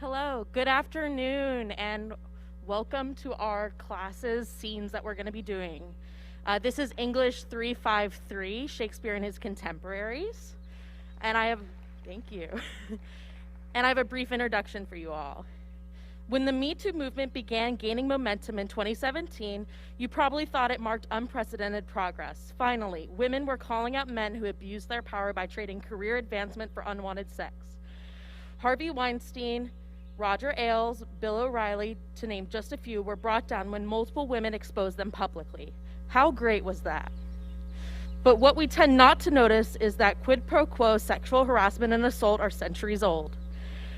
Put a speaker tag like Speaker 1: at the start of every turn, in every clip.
Speaker 1: Hello, good afternoon, and welcome to our classes scenes that we're going to be doing. This is English 353, Shakespeare and His Contemporaries, and thank you, and I have a brief introduction for you all. When the Me Too movement began gaining momentum in 2017, you probably thought it marked unprecedented progress. Finally, women were calling out men who abused their power by trading career advancement for unwanted sex. Harvey Weinstein, Roger Ailes, Bill O'Reilly, to name just a few, were brought down when multiple women exposed them publicly. How great was that? But what we tend not to notice is that quid pro quo sexual harassment and assault are centuries old.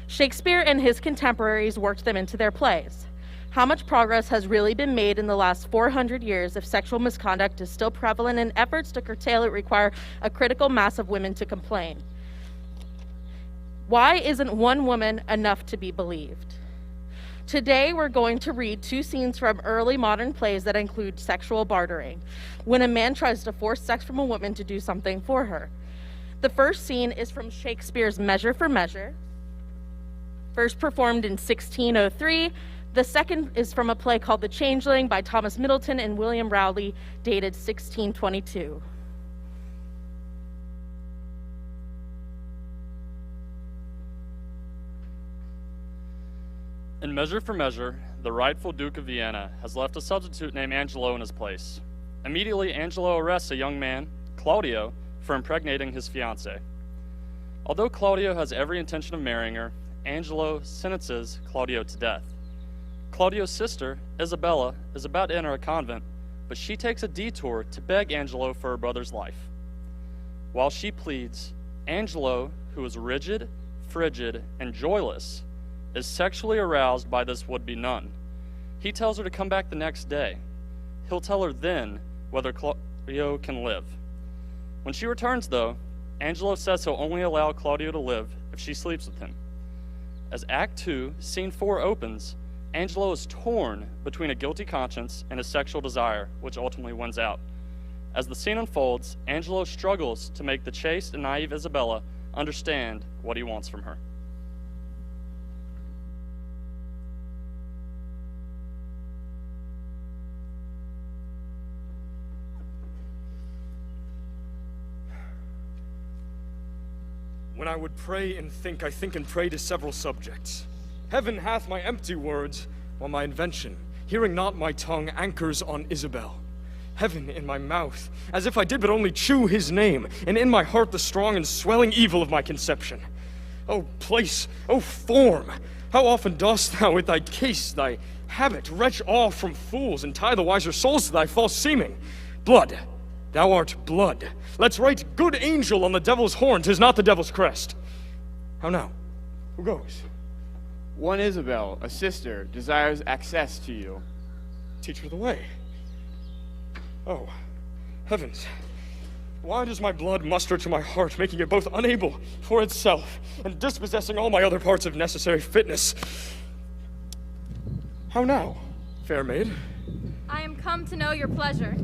Speaker 1: Shakespeare and his contemporaries worked them into their plays. How much progress has really been made in the last 400 years if sexual misconduct is still prevalent and efforts to curtail it require a critical mass of women to complain? Why isn't one woman enough to be believed? Today, we're going to read two scenes from early modern plays that include sexual bartering, when a man tries to force sex from a woman to do something for her. The first scene is from Shakespeare's Measure for Measure, first performed in 1603. The second is from a play called The Changeling by Thomas Middleton and William Rowley, dated 1622.
Speaker 2: In Measure for Measure, the rightful Duke of Vienna has left a substitute named Angelo in his place. Immediately, Angelo arrests a young man, Claudio, for impregnating his fiancée. Although Claudio has every intention of marrying her, Angelo sentences Claudio to death. Claudio's sister, Isabella, is about to enter a convent, but she takes a detour to beg Angelo for her brother's life. While she pleads, Angelo, who is rigid, frigid, and joyless, is sexually aroused by this would-be nun. He tells her to come back the next day. He'll tell her then whether Claudio can live. When she returns, though, Angelo says he'll only allow Claudio to live if she sleeps with him. As Act 2, Scene 4 opens, Angelo is torn between a guilty conscience and his sexual desire, which ultimately wins out. As the scene unfolds, Angelo struggles to make the chaste and naive Isabella understand what he wants from her.
Speaker 3: When I would pray and think, I think and pray to several subjects. Heaven hath my empty words, while my invention, hearing not my tongue, anchors on Isabel. Heaven in my mouth, as if I did but only chew his name, and in my heart the strong and swelling evil of my conception. O place, O form, how often dost thou with thy case, thy habit, wrench off from fools, and tie the wiser souls to thy false seeming? Blood, thou art blood. Let's write good angel on the devil's horn, 'tis not the devil's crest. How now? Who goes?
Speaker 4: One Isabel, a sister, desires access to you.
Speaker 3: Teach her the way. Oh, heavens. Why does my blood muster to my heart, making it both unable for itself and dispossessing all my other parts of necessary fitness? How now, fair maid?
Speaker 5: I am come to know your pleasure.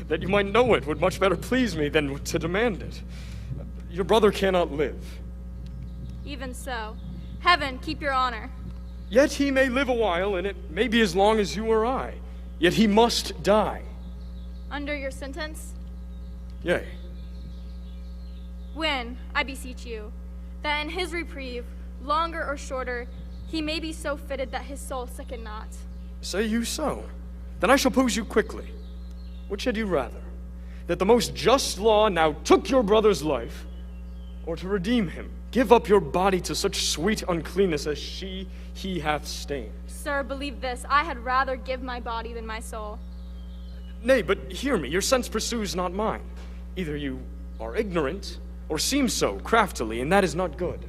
Speaker 3: That you might know it would much better please me than to demand it. Your brother cannot live.
Speaker 5: Even so, heaven keep your honor.
Speaker 3: Yet he may live a while, and it may be as long as you or I. Yet he must die.
Speaker 5: Under your sentence?
Speaker 3: Yea.
Speaker 5: When, I beseech you, that in his reprieve, longer or shorter, he may be so fitted that his soul sicken not.
Speaker 3: Say you so? Then I shall pose you quickly. Which had you rather? That the most just law now took your brother's life, or to redeem him, give up your body to such sweet uncleanness as he hath stained?
Speaker 5: Sir, believe this, I had rather give my body than my soul.
Speaker 3: Nay, but hear me, your sense pursues not mine. Either you are ignorant, or seem so craftily, and that is not good.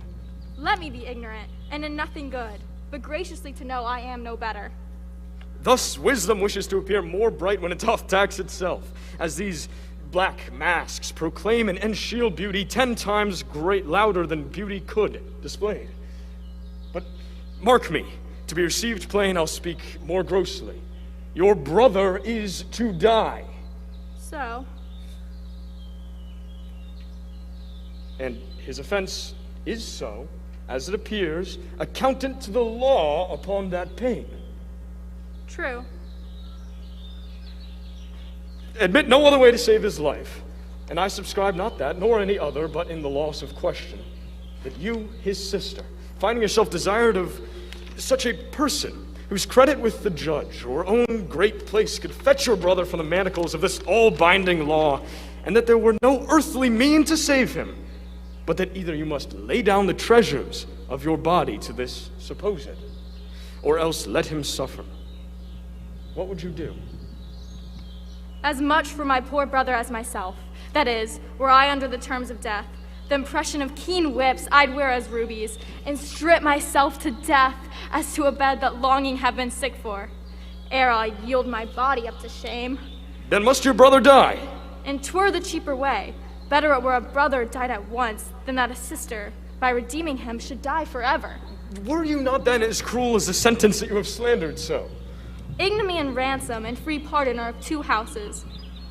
Speaker 5: Let me be ignorant, and in nothing good, but graciously to know I am no better.
Speaker 3: Thus wisdom wishes to appear more bright when it doth tax itself, as these black masks proclaim and enshield beauty 10 times louder than beauty could displayed. But mark me, to be received plain, I'll speak more grossly. Your brother is to die.
Speaker 5: So?
Speaker 3: And his offense is so, as it appears, accountant to the law upon that pain.
Speaker 5: True.
Speaker 3: Admit no other way to save his life, and I subscribe not that, nor any other, but in the loss of question, that you, his sister, finding yourself desired of such a person, whose credit with the judge or own great place could fetch your brother from the manacles of this all-binding law, and that there were no earthly mean to save him, but that either you must lay down the treasures of your body to this supposed, or else let him suffer. What would you do?
Speaker 5: As much for my poor brother as myself. That is, were I under the terms of death, the impression of keen whips I'd wear as rubies, and strip myself to death as to a bed that longing have been sick for, ere I yield my body up to shame.
Speaker 3: Then must your brother die?
Speaker 5: And 'twere the cheaper way. Better it were a brother died at once, than that a sister, by redeeming him, should die forever.
Speaker 3: Were you not then as cruel as the sentence that you have slandered so?
Speaker 5: Ignominy and ransom and free pardon are of two houses.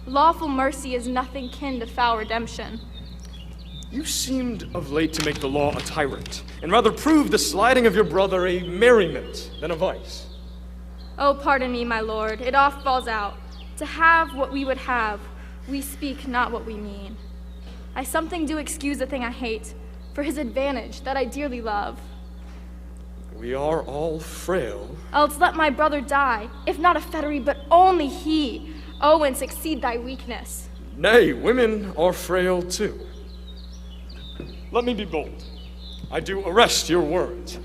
Speaker 5: Lawful mercy is nothing kin to foul redemption.
Speaker 3: You seemed of late to make the law a tyrant, and rather prove the sliding of your brother a merriment than a vice.
Speaker 5: Oh, pardon me, my lord, it oft falls out. To have what we would have, we speak not what we mean. I something do excuse the thing I hate, for his advantage that I dearly love.
Speaker 3: We are all frail.
Speaker 5: Else let my brother die, if not a fettery, but only he. Oh, and succeed thy weakness.
Speaker 3: Nay, women are frail too. Let me be bold. I do arrest your words.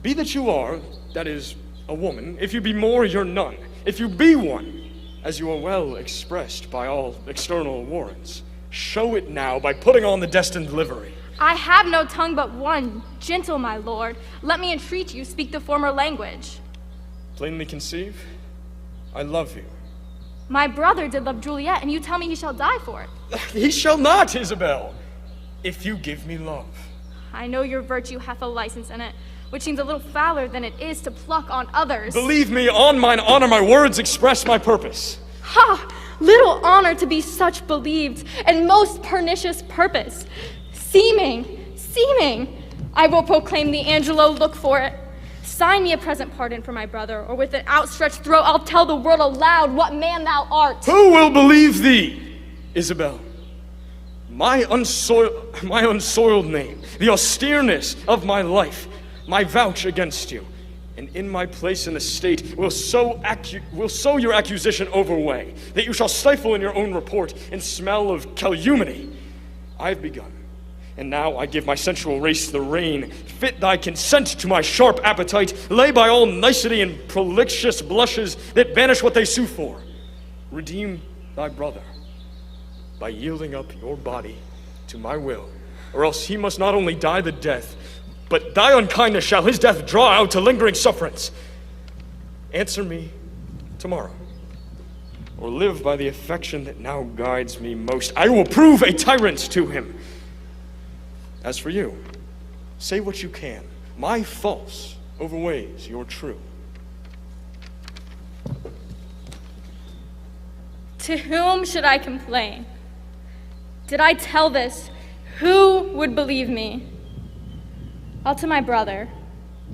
Speaker 3: Be that you are, that is, a woman. If you be more, you're none. If you be one, as you are well expressed by all external warrants, show it now by putting on the destined livery.
Speaker 5: I have no tongue but one. Gentle, my lord, let me entreat you speak the former language.
Speaker 3: Plainly conceive, I love you.
Speaker 5: My brother did love Juliet, and you tell me he shall die for it.
Speaker 3: He shall not, Isabel, if you give me love.
Speaker 5: I know your virtue hath a license in it, which seems a little fouler than it is to pluck on others.
Speaker 3: Believe me, on mine honor, my words express my purpose.
Speaker 5: Ha! Little honor to be such believed, and most pernicious purpose. Seeming. I will proclaim the Angelo, look for it. Sign me a present pardon for my brother, or with an outstretched throat I'll tell the world aloud what man thou art.
Speaker 3: Who will believe thee, Isabel? My unsoiled name, the austereness of my life, my vouch against you, and in my place in the state will so your accusation overweigh, that you shall stifle in your own report and smell of calumny. I have begun, and now I give my sensual race the rein. Fit thy consent to my sharp appetite, lay by all nicety and prolixous blushes that banish what they sue for. Redeem thy brother by yielding up your body to my will, or else he must not only die the death, but thy unkindness shall his death draw out to lingering sufferance. Answer me tomorrow, or live by the affection that now guides me most. I will prove a tyrant to him. As for you, say what you can. My false overweighs your true.
Speaker 5: To whom should I complain? Did I tell this, who would believe me? All to my brother.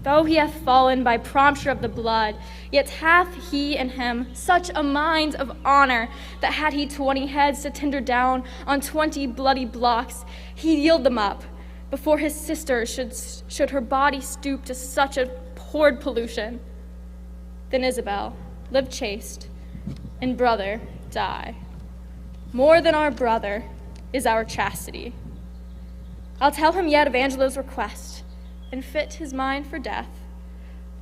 Speaker 5: Though he hath fallen by prompture of the blood, yet hath he in him such a mind of honor, that had he 20 heads to tender down on 20 bloody blocks, he'd yield them up, before his sister should her body stoop to such a poured pollution. Then Isabel, live chaste, and brother, die. More than our brother is our chastity. I'll tell him yet of Angelo's request, and fit his mind for death,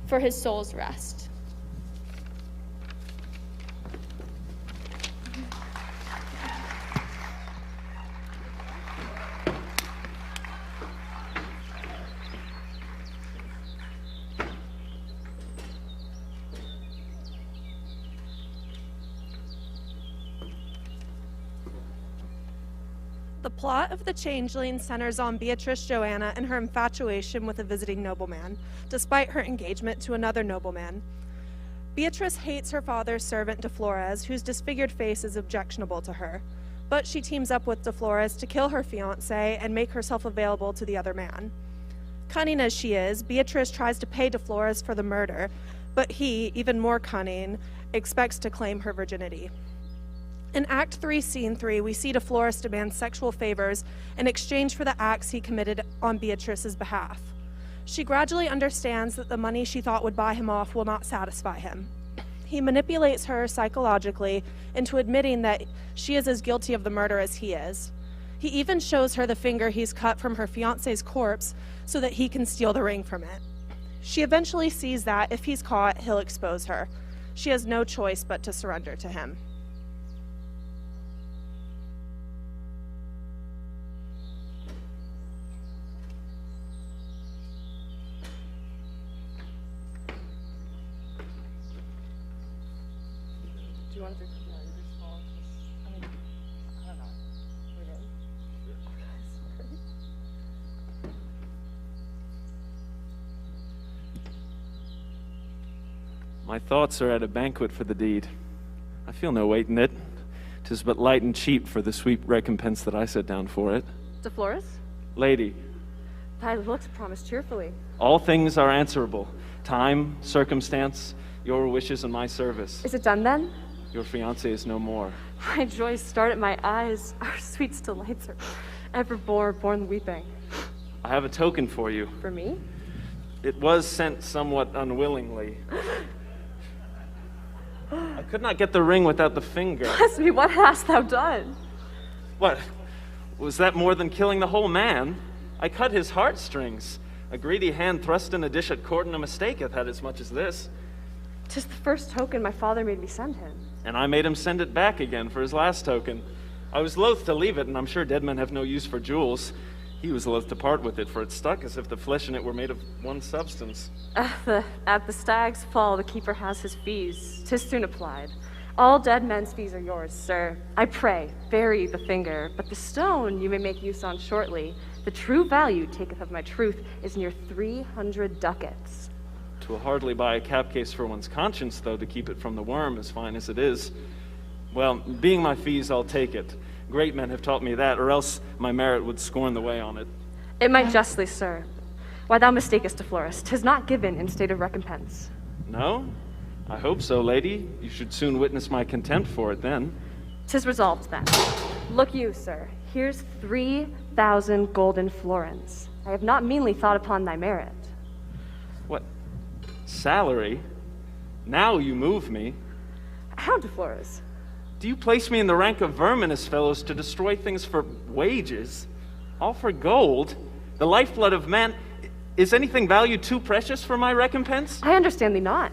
Speaker 5: for his soul's rest.
Speaker 6: The plot of The Changeling centers on Beatrice Joanna and her infatuation with a visiting nobleman, despite her engagement to another nobleman. Beatrice hates her father's servant De Flores, whose disfigured face is objectionable to her, but she teams up with De Flores to kill her fiancé and make herself available to the other man. Cunning as she is, Beatrice tries to pay De Flores for the murder, but he, even more cunning, expects to claim her virginity. In Act 3, Scene 3, we see De Flores demand sexual favors in exchange for the acts he committed on Beatrice's behalf. She gradually understands that the money she thought would buy him off will not satisfy him. He manipulates her psychologically into admitting that she is as guilty of the murder as he is. He even shows her the finger he's cut from her fiancé's corpse so that he can steal the ring from it. She eventually sees that if he's caught, he'll expose her. She has no choice but to surrender to him.
Speaker 1: Do you want to do small? I mean, I don't know. We ready?
Speaker 7: My thoughts are at a banquet for the deed. I feel no weight in it. 'Tis but light and cheap for the sweet recompense that I set down for it.
Speaker 8: De Flores?
Speaker 7: Lady,
Speaker 8: Thy looks promise cheerfully.
Speaker 7: all things are answerable. Time, circumstance, your wishes and my service.
Speaker 8: Is it done then?
Speaker 7: Your fiancé is no more.
Speaker 8: My joys start at my eyes. Our sweet delights are evermore born weeping.
Speaker 7: I have a token for you.
Speaker 8: For me?
Speaker 7: It was sent somewhat unwillingly. I could not get the ring without the finger.
Speaker 8: Bless me, what hast thou done?
Speaker 7: What? Was that more than killing the whole man? I cut his heartstrings. A greedy hand thrust in a dish at court, and a mistake hath had as much as this.
Speaker 8: 'Tis the first token my father made me send him.
Speaker 7: And I made him send it back again for his last token. I was loath to leave it, and I'm sure dead men have no use for jewels. He was loath to part with it, for it stuck as if the flesh in it were made of one substance.
Speaker 8: At the stag's fall, the keeper has his fees. 'Tis soon applied. All dead men's fees are yours, sir. I pray, bury the finger, but the stone you may make use on shortly. The true value, taketh of my truth, is near 300 ducats.
Speaker 7: 'Twill hardly buy a cap case for one's conscience, though, to keep it from the worm, as fine as it is. Well, being my fees, I'll take it. Great men have taught me that, or else my merit would scorn the way on it.
Speaker 8: It might justly, sir. Why thou mistakest, De Flores. 'Tis not given in state of recompense.
Speaker 7: No? I hope so, lady. You should soon witness my contempt for it then.
Speaker 8: 'Tis resolved then. Look you, sir. Here's 3,000 golden florins. I have not meanly thought upon thy merit.
Speaker 7: What? Salary? Now you move me.
Speaker 8: How, De Flores?
Speaker 7: Do you place me in the rank of verminous fellows to destroy things for wages? All for gold? The lifeblood of man? Is anything valued too precious for my recompense?
Speaker 8: I understand thee not.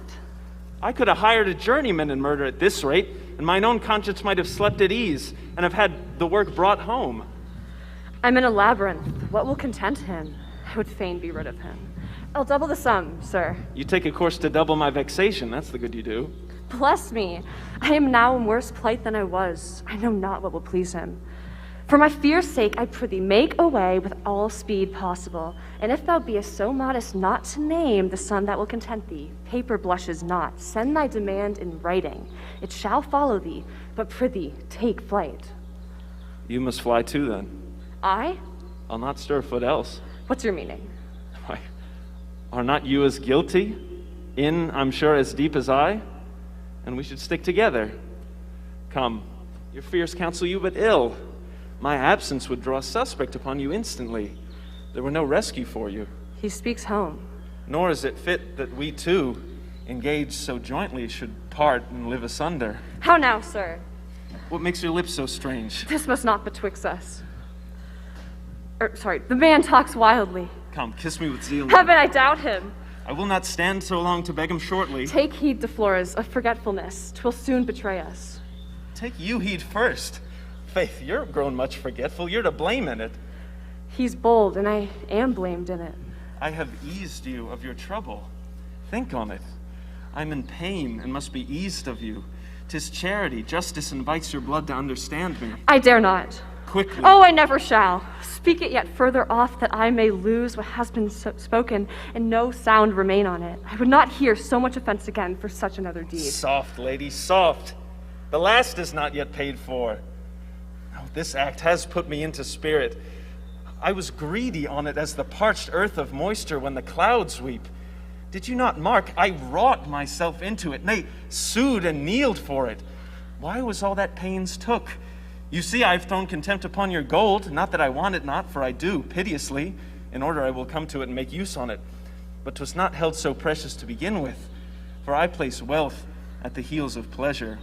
Speaker 7: I could have hired a journeyman in murder at this rate, and mine own conscience might have slept at ease, and have had the work brought home.
Speaker 8: I'm in a labyrinth. What will content him? I would fain be rid of him. I'll double the sum, sir.
Speaker 7: You take a course to double my vexation, that's the good you do.
Speaker 8: Bless me. I am now in worse plight than I was. I know not what will please him. For my fear's sake, I prithee, make away with all speed possible. And if thou beest so modest not to name the son that will content thee, paper blushes not. Send thy demand in writing. It shall follow thee, but prithee, take flight.
Speaker 7: You must fly too, then.
Speaker 8: I?
Speaker 7: I'll not stir a foot else.
Speaker 8: What's your meaning?
Speaker 7: Why, are not you as guilty? In, I'm sure, as deep as I? And we should stick together. Come, your fears counsel you but ill. My absence would draw a suspect upon you instantly. There were no rescue for you.
Speaker 8: He speaks home.
Speaker 7: Nor is it fit that we two, engaged so jointly, should part and live asunder.
Speaker 8: How now, sir?
Speaker 7: What makes your lips so strange?
Speaker 8: This must not betwixt us. The man talks wildly.
Speaker 7: Come, kiss me with zeal.
Speaker 8: Heaven, I doubt him.
Speaker 7: I will not stand so long to beg him shortly.
Speaker 8: Take heed, De Flores, of forgetfulness. 'Twill soon betray us.
Speaker 7: Take you heed first. Faith, you're grown much forgetful. You're to blame in it.
Speaker 8: He's bold, and I am blamed in it.
Speaker 7: I have eased you of your trouble. Think on it. I'm in pain and must be eased of you. 'Tis charity. Justice invites your blood to understand me.
Speaker 8: I dare not.
Speaker 7: Quickly.
Speaker 8: Oh, I never shall. Speak it yet further off, that I may lose what has been spoken, and no sound remain on it. I would not hear so much offense again for such another deed.
Speaker 7: Soft, lady, soft. The last is not yet paid for. Oh, this act has put me into spirit. I was greedy on it as the parched earth of moisture when the clouds weep. Did you not mark? I wrought myself into it, nay, sued and kneeled for it. Why was all that pains took? You see, I've thrown contempt upon your gold, not that I want it not, for I do, piteously, in order I will come to it and make use on it. But 'twas not held so precious to begin with, for I place wealth at the heels of pleasure.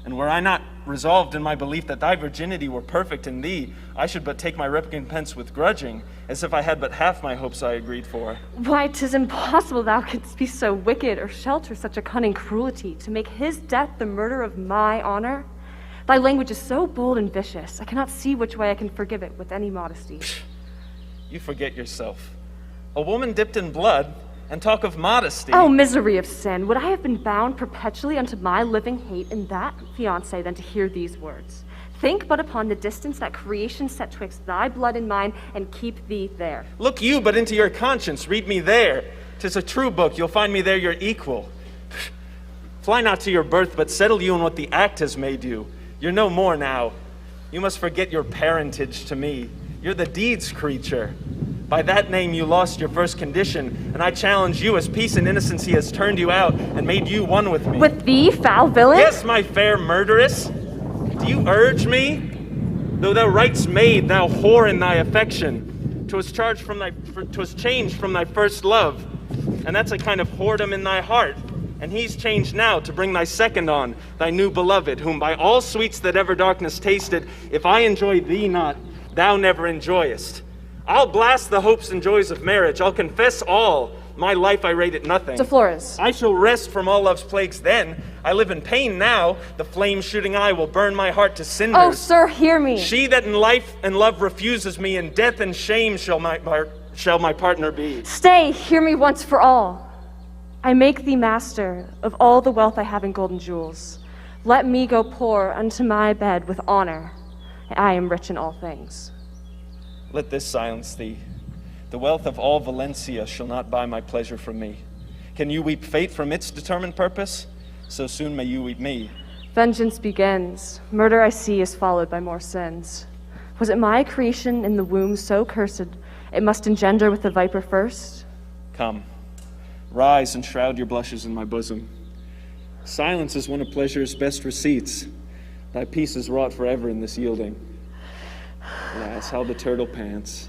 Speaker 7: And were I not resolved in my belief that thy virginity were perfect in thee, I should but take my recompense with grudging, as if I had but half my hopes I agreed for.
Speaker 8: Why, 'tis impossible thou couldst be so wicked or shelter such a cunning cruelty, to make his death the murder of my honor. Thy language is so bold and vicious, I cannot see which way I can forgive it with any modesty.
Speaker 7: You forget yourself. A woman dipped in blood, and talk of modesty.
Speaker 8: Oh, misery of sin! Would I have been bound perpetually unto my living hate in that fiancé than to hear these words? Think but upon the distance that creation set twixt thy blood and mine, and keep thee there.
Speaker 7: Look you but into your conscience, read me there. 'Tis a true book, you'll find me there your equal. Fly not to your birth, but settle you in what the act has made you. You're no more now. You must forget your parentage to me. You're the deed's creature. By that name you lost your first condition, and I challenge you as peace and innocence he has turned you out and made you one with me.
Speaker 8: With thee, foul villain?
Speaker 7: Yes, my fair murderess. Do you urge me? Though thou right's made, thou whore in thy affection. 'Twas changed from thy first love, and that's a kind of whoredom in thy heart. And he's changed now to bring thy second on, thy new beloved, whom by all sweets that ever darkness tasted, if I enjoy thee not, thou never enjoyest. I'll blast the hopes and joys of marriage. I'll confess all. My life I rate it nothing.
Speaker 8: De Flores.
Speaker 7: I shall rest from all love's plagues then. I live in pain now. The flame-shooting eye will burn my heart to cinders.
Speaker 8: Oh, sir, hear me.
Speaker 7: She that in life and love refuses me, in death and shame shall my partner be.
Speaker 8: Stay, hear me once for all. I make thee master of all the wealth I have in gold and jewels. Let me go poor unto my bed with honor. I am rich in all things.
Speaker 7: Let this silence thee. The wealth of all Valencia shall not buy my pleasure from me. Can you weep fate from its determined purpose? So soon may you weep me.
Speaker 8: Vengeance begins. Murder I see is followed by more sins. Was it my creation in the womb so cursed, it must engender with the viper first?
Speaker 7: Come, rise and shroud your blushes in my bosom. Silence is one of pleasure's best receipts. Thy peace is wrought forever in this yielding. Alas, how the turtle pants.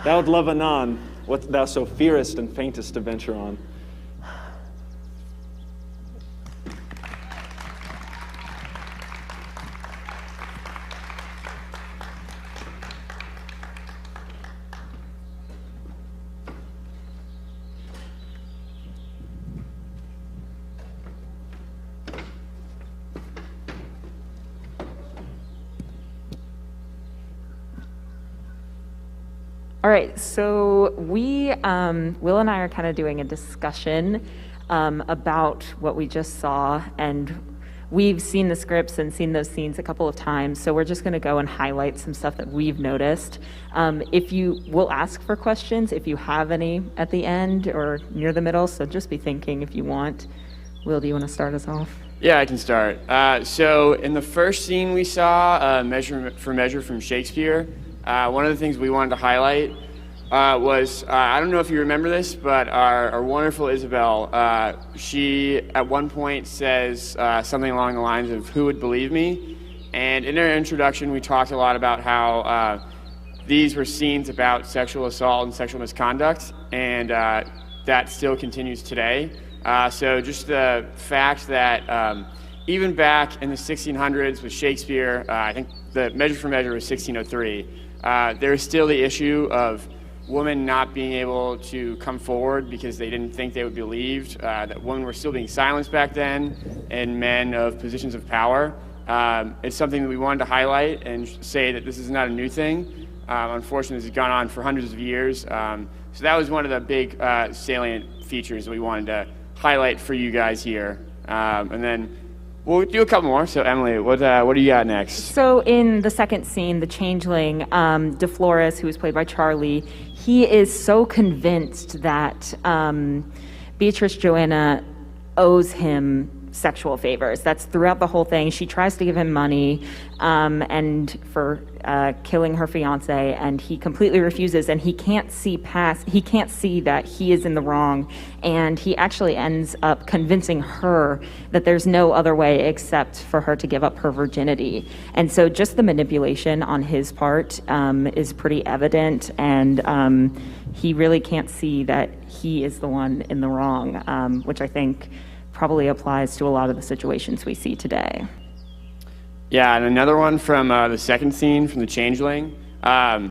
Speaker 7: Thou'd love anon what thou so fearest and faintest to venture on.
Speaker 9: All right, so Will and I are kind of doing a discussion about what we just saw, and we've seen the scripts and seen those scenes a couple of times, so we're just going to go and highlight some stuff that we've noticed. We'll ask for questions if you have any at the end or near the middle, so just be thinking if you want. Will, do you want to start us off?
Speaker 4: Yeah, I can start. So in the first scene we saw, Measure for Measure from Shakespeare, one of the things we wanted to highlight was, I don't know if you remember this, but our wonderful Isabella, she at one point says something along the lines of, "Who would believe me?" And in our introduction, we talked a lot about how these were scenes about sexual assault and sexual misconduct, and that still continues today. So just the fact that even back in the 1600s with Shakespeare, I think the Measure for Measure was 1603, there was still the issue of women not being able to come forward because they didn't think they would be believed, that women were still being silenced back then, and men of positions of power. It's something that we wanted to highlight and say that this is not a new thing. Unfortunately, this has gone on for hundreds of years. So that was one of the big salient features that we wanted to highlight for you guys here. And then we'll do a couple more. So Emily, what do you got next?
Speaker 9: So in the second scene, the Changeling, De Flores, who was played by Charlie, he is so convinced that Beatrice Joanna owes him sexual favors. That's throughout the whole thing. She tries to give him money and for killing her fiance, and he completely refuses, and he can't see that he is in the wrong, and he actually ends up convincing her that there's no other way except for her to give up her virginity. And so just the manipulation on his part is pretty evident, and he really can't see that he is the one in the wrong, which I think probably applies to a lot of the situations we see today.
Speaker 4: Yeah, and another one from the second scene from the Changeling. In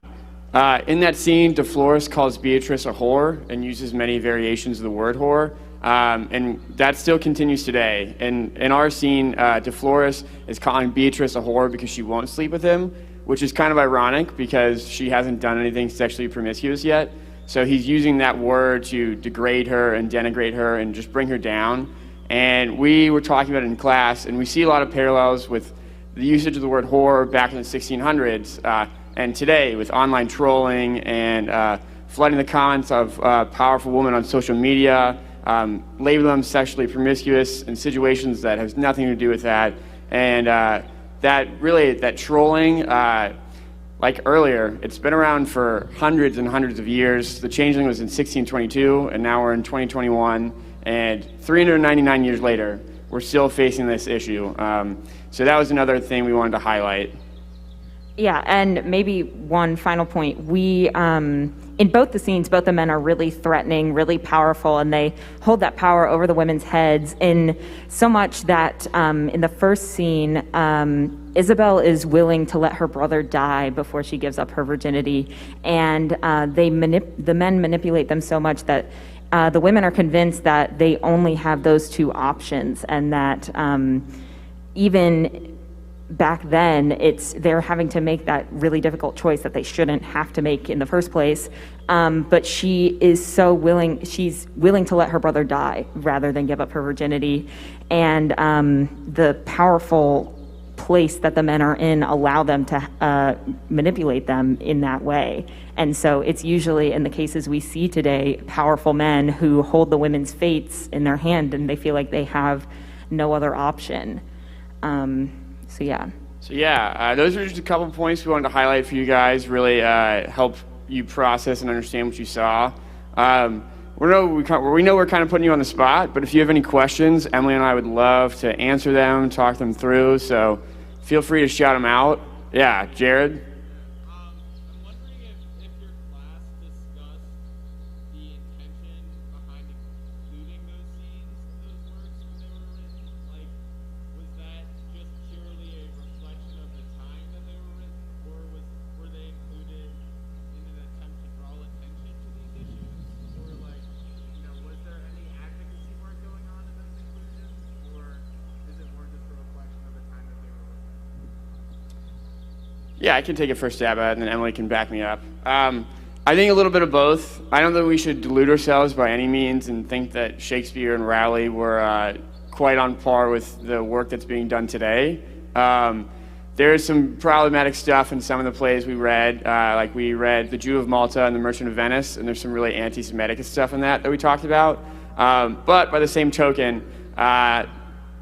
Speaker 4: that scene, DeFlores calls Beatrice a whore and uses many variations of the word whore, and that still continues today. And in our scene, DeFlores is calling Beatrice a whore because she won't sleep with him, which is kind of ironic because she hasn't done anything sexually promiscuous yet. So he's using that word to degrade her and denigrate her and just bring her down. And we were talking about it in class, and we see a lot of parallels with the usage of the word whore back in the 1600s and today with online trolling and flooding the comments of powerful women on social media, labeling them sexually promiscuous in situations that has nothing to do with that. And that trolling, like earlier, it's been around for hundreds and hundreds of years. The Changeling was in 1622, and now we're in 2021, and 399 years later, we're still facing this issue. So that was another thing we wanted to highlight.
Speaker 9: Yeah, and maybe one final point. We, in both the scenes, both the men are really threatening, really powerful, and they hold that power over the women's heads in so much that in the first scene, Isabel is willing to let her brother die before she gives up her virginity, and the men manipulate them so much that the women are convinced that they only have those two options, and that even back then, they're having to make that really difficult choice that they shouldn't have to make in the first place. But she is so willing, she's willing to let her brother die rather than give up her virginity. And the powerful place that the men are in allow them to manipulate them in that way. And so it's usually, in the cases we see today, powerful men who hold the women's fates in their hand and they feel like they have no other option. So yeah, those are just a couple of points we wanted to highlight for you guys, really help you process and understand what you saw. We know we're kind of putting you on the spot, but if you have any questions, Emily and I would love to answer them, talk them through, so feel free to shout them out. Yeah, Jared?
Speaker 10: I'm wondering if your class discussed the intention behind including those scenes, those words when they were written. Like, was that just purely a reflection of the time that they were written, or were they included in an attempt to draw attention to these issues? Or was there any advocacy work going on in those inclusions, or is it more just a reflection of the time that they were written?
Speaker 4: Yeah, I can take a first stab at it, and then Emily can back me up. I think a little bit of both. I don't think we should delude ourselves by any means and think that Shakespeare and Rowley were quite on par with the work that's being done today. There's some problematic stuff in some of the plays we read, like we read The Jew of Malta and The Merchant of Venice, and there's some really anti-Semitic stuff in that we talked about. But by the same token,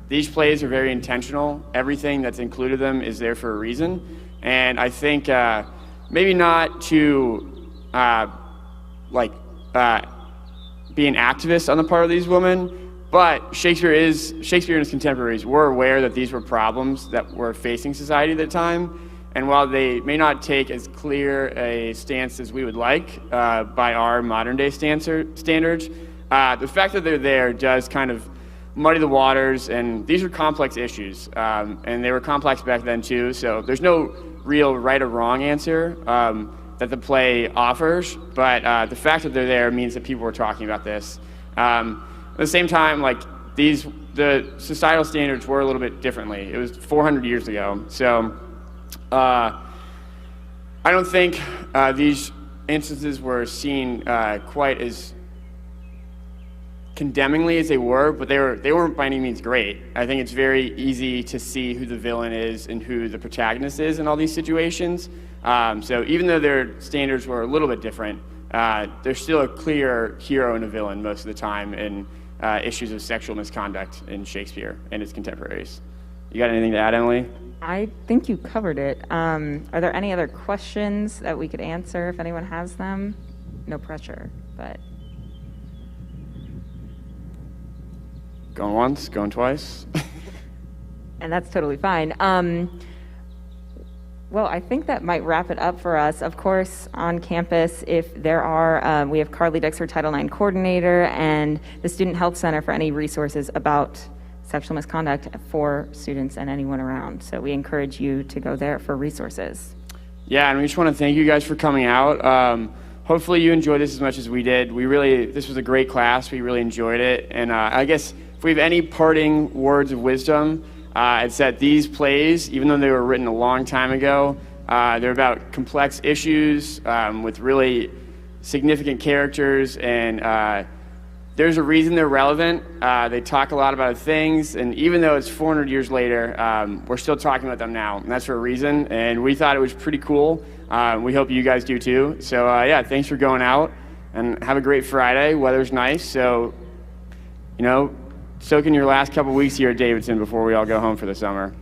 Speaker 4: these plays are very intentional. Everything that's included in them is there for a reason. And I think maybe not to be an activist on the part of these women, but Shakespeare and his contemporaries were aware that these were problems that were facing society at the time. And while they may not take as clear a stance as we would like by our modern day standards, the fact that they're there does kind of muddy the waters, and these are complex issues, and they were complex back then too, so there's no real right or wrong answer that the play offers, but the fact that they're there means that people were talking about this. At the same time, the societal standards were a little bit differently. It was 400 years ago, so I don't think these instances were seen quite as condemningly as they were, but they weren't by any means great. I think it's very easy to see who the villain is and who the protagonist is in all these situations. So even though their standards were a little bit different, there's still a clear hero and a villain most of the time, and issues of sexual misconduct in Shakespeare and his contemporaries. You got anything to add, Emily?
Speaker 9: I think you covered it. Are there any other questions that we could answer if anyone has them? No pressure, but.
Speaker 4: Going once, going twice.
Speaker 9: And that's totally fine. Well, I think that might wrap it up for us. Of course, on campus, if there are, we have Carly Dixer, Title IX coordinator, and the Student Health Center for any resources about sexual misconduct for students and anyone around. So we encourage you to go there for resources.
Speaker 4: Yeah, and we just want to thank you guys for coming out. Hopefully you enjoyed this as much as we did. This was a great class. We really enjoyed it. And I guess if we have any parting words of wisdom, it's that these plays, even though they were written a long time ago, they're about complex issues with really significant characters, and there's a reason they're relevant. They talk a lot about things, and even though it's 400 years later, we're still talking about them now, and that's for a reason, and we thought it was pretty cool. We hope you guys do too. So yeah, thanks for going out, and have a great Friday. Weather's nice, so, soak in your last couple weeks here at Davidson before we all go home for the summer.